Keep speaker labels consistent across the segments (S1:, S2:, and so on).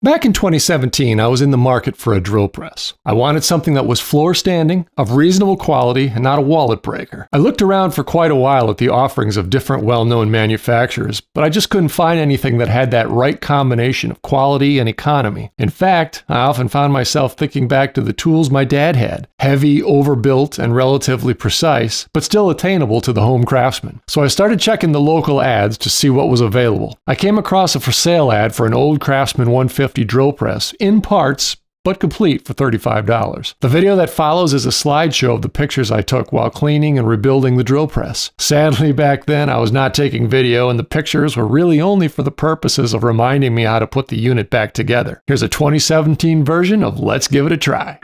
S1: Back in 2017, I was in the market for a drill press. I wanted something that was floor standing, of reasonable quality, and not a wallet breaker. I looked around for quite a while at the offerings of different well-known manufacturers, but I just couldn't find anything that had that right combination of quality and economy. In fact, I often found myself thinking back to the tools my dad had. Heavy, overbuilt, and relatively precise, but still attainable to the home craftsman. So I started checking the local ads to see what was available. I came across a for sale ad for an old Craftsman 150 drill press, in parts, but complete for $35. The video that follows is a slideshow of the pictures I took while cleaning and rebuilding the drill press. Sadly, back then I was not taking video and the pictures were really only for the purposes of reminding me how to put the unit back together. Here's a 2017 version of Let's Give It a Try.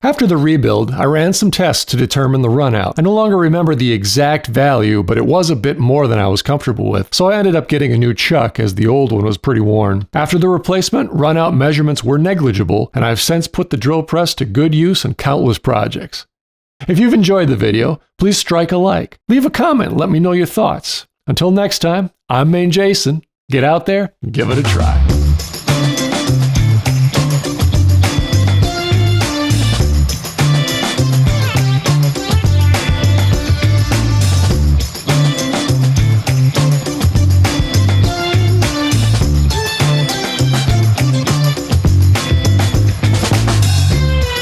S1: After the rebuild, I ran some tests to determine the runout. I no longer remember the exact value, but it was a bit more than I was comfortable with, so I ended up getting a new chuck as the old one was pretty worn. After the replacement, runout measurements were negligible, and I've since put the drill press to good use in countless projects. If you've enjoyed the video, please strike a like. Leave a comment and let me know your thoughts. Until next time, I'm mainejason. Get out there and give it a try.